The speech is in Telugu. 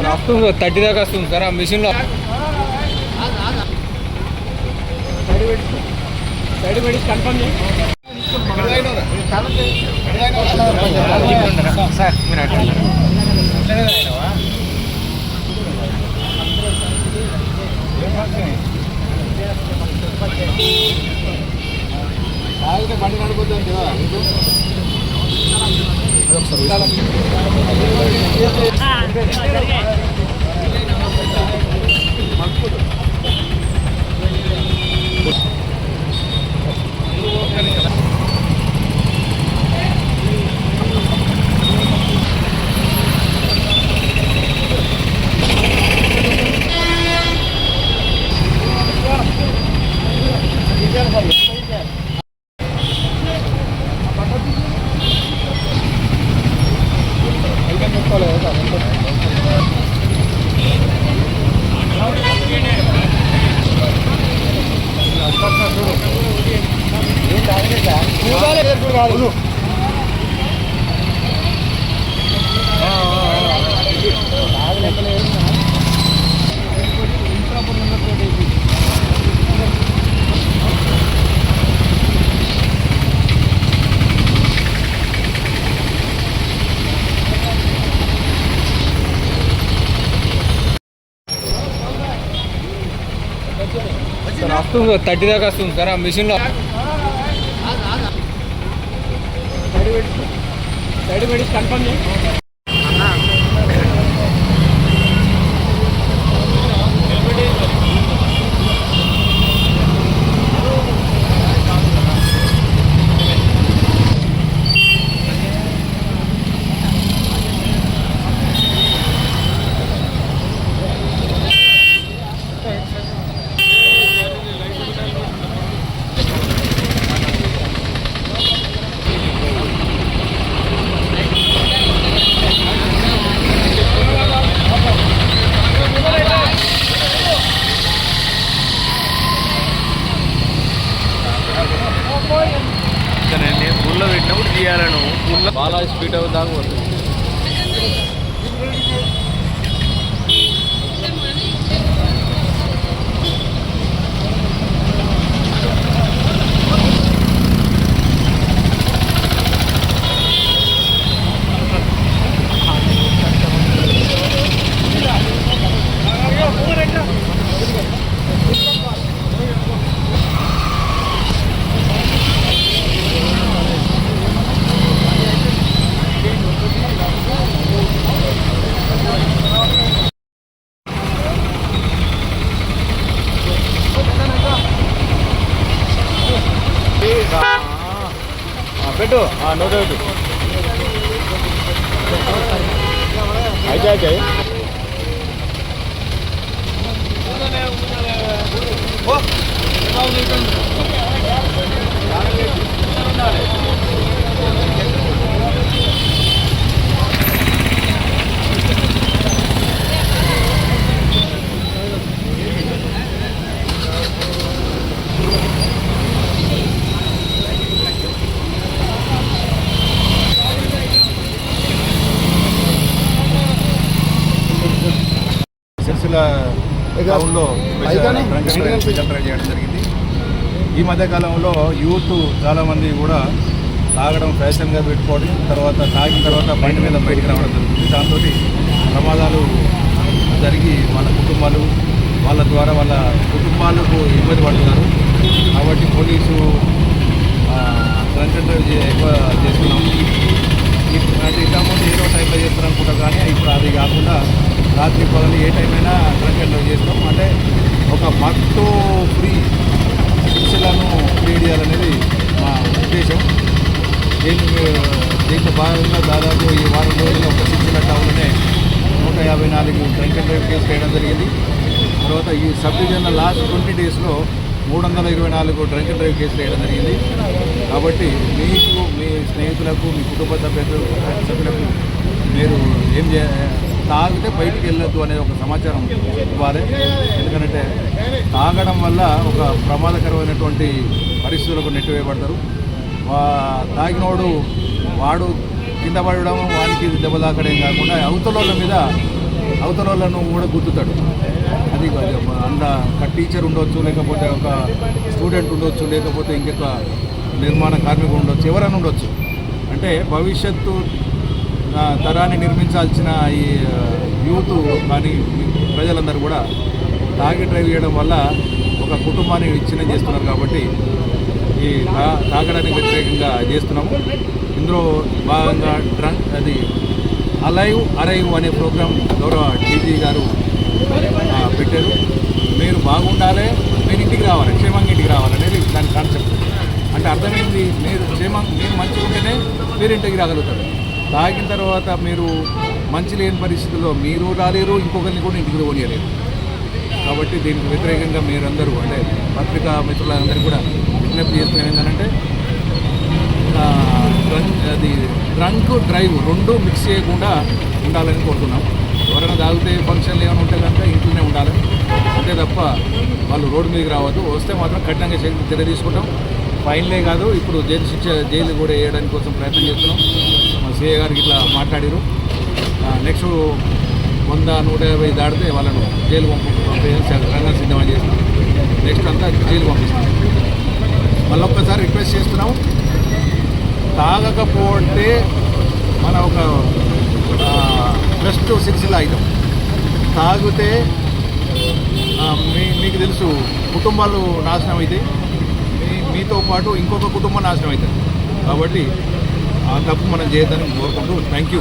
వస్తుంది 30 దాకా వస్తుంది సార్ ఆ మిషన్లో. సైడ్ పెట్టి కన్ఫర్మ్ సార్ మీరు అట్లా తాగితే బండి నడిపోతుంది కదా వస్తుంది 30 దాకా వస్తుంది సార్ ఆ మిషన్లో. సైడ్ పెట్టి కన్ఫర్మ్ ఊళ్ళో పెట్టినప్పుడు తీయాలను ఊళ్ళో బాగా స్పీడ్ అవుతాకు పోతుంది. పెట్టు నోట్ పెట్టు అయితే అయితే టౌన్లో స్పెషల్ డ్రైవ్ చేయడం జరిగింది. ఈ మధ్యకాలంలో యూత్ చాలామంది కూడా తాగడం ఫ్యాషన్గా పెట్టుకోవడం, తర్వాత తాగిన తర్వాత బండి మీద బయటికి రావడం జరుగుతుంది. దాంతో ప్రమాదాలు జరిగి వాళ్ళ కుటుంబాలు వాళ్ళ ద్వారా వాళ్ళ కుటుంబాలకు ఇబ్బంది పడుతున్నారు. కాబట్టి పోలీసు డ్రంక్ అండ్ డ్రైవ్ ఎక్కువ చేస్తున్నాం. అంటే ఇంతకుముందు ఏదో టైంలో చేస్తారు అనుకుంటారు, కానీ ఇప్పుడు అది కాకుండా రాత్రి పగలు ఏ టైం అయినా డ్రంక్ అండ్ డ్రైవ్ చేస్తాం. అంటే ఒక మత్తు ఫ్రీ శిక్షలను క్రియేట్ చేయాలనేది మా ఉద్దేశం. దీంట్లో భాగంగా దాదాపు ఈ వారం రోజుల్లో ఒక శిక్షల టౌన్లోనే 154 డ్రంక్ అండ్ డ్రైవ్ కేసు చేయడం జరిగింది. తర్వాత ఈ సబ్ డివిజన్లో లాస్ట్ 20 డేస్లో 324 డ్రంక్ అండ్ డ్రైవ్ కేసులు వేయడం జరిగింది. కాబట్టి మీకు, మీ స్నేహితులకు, మీ కుటుంబ సభ్యులకు మీరు ఏం తాగితే బయటికి వెళ్ళొద్దు అనేది ఒక సమాచారం ఇవ్వాలి. ఎందుకంటే తాగడం వల్ల ఒక ప్రమాదకరమైనటువంటి పరిస్థితులకు నెట్టివేయబడతారు. తాగినోడు వాడు కింద పడడం, వానికి దెబ్బ తాకడం కాకుండా అవతల మీద అవతల వాళ్ళను కూడా గుర్తుతాడు. అది ఒక టీచర్ ఉండొచ్చు, లేకపోతే ఒక స్టూడెంట్ ఉండొచ్చు, లేకపోతే ఇంకొక నిర్మాణ కార్మికుడు ఉండొచ్చు, ఎవరైనా ఉండొచ్చు. అంటే భవిష్యత్తు తరాన్ని నిర్మించాల్సిన ఈ యూత్ కానీ ప్రజలందరూ కూడా తాగి డ్రైవ్ చేయడం వల్ల ఒక కుటుంబాన్ని విచ్ఛిన్నం చేస్తున్నారు. కాబట్టి ఈ తాగడానికి వ్యతిరేకంగా చేస్తున్నాము. ఇందులో భాగంగా అది అరైవ్ అనే ప్రోగ్రాం గౌరవ డీజీ గారు పెట్టారు. మీరు బాగుండాలి, మీరు ఇంటికి రావాలి, క్షేమంగా ఇంటికి రావాలనేది దాని కాన్సెప్ట్. అంటే అర్థమైంది, మీరు మీరు మంచిగా ఉంటేనే మీరు ఇంటికి రాగలుగుతారు. తాగిన తర్వాత మీరు మంచి లేని పరిస్థితుల్లో మీరు రాలేరు, ఇంకొకరిని కూడా ఇంటికి పోనీయలేరు. కాబట్టి దీనికి వ్యతిరేకంగా మీరందరూ అంటే పత్రికా మిత్రులందరూ కూడా విజ్ఞప్తి చేస్తున్నారు ఏంటంటే అది డ్రంక్ డ్రైవ్ రెండు మిక్స్ చేయకుండా ఉండాలని కోరుతున్నాం. ఎవరైనా తాగితే ఫంక్షన్లు ఏమైనా ఉంటే కనుక ఇంట్లోనే ఉండాలి, అంతే తప్ప వాళ్ళు రోడ్డు మీదకి రావద్దు. వస్తే మాత్రం కఠినంగా చర్య తీసుకుంటాం. ఫైన్లే కాదు, ఇప్పుడు జైలు కూడా వేయడానికి కోసం ప్రయత్నం చేస్తున్నాం. మా సీఏ గారికి ఇట్లా మాట్లాడారు. నెక్స్ట్ 100-150 దాటితే వాళ్ళను జైలు పంపించాలి రంగం సిద్ధమని చేస్తున్నాం. నెక్స్ట్ అంతా జైలు పంపిస్తాం. మళ్ళొక్కసారి రిక్వెస్ట్ చేస్తున్నాం, తాగకపోతే మన ఒక బెస్ట్ సిరిసిల్ల ఐటమ్. తాగితే మీకు తెలుసు కుటుంబాలు నాశనం అవుతాయి, మీతో పాటు ఇంకొక కుటుంబం నాశనం అవుతుంది. కాబట్టి ఆ తప్పు మనం చేయొద్దని కోరుకుంటూ థ్యాంక్ యూ.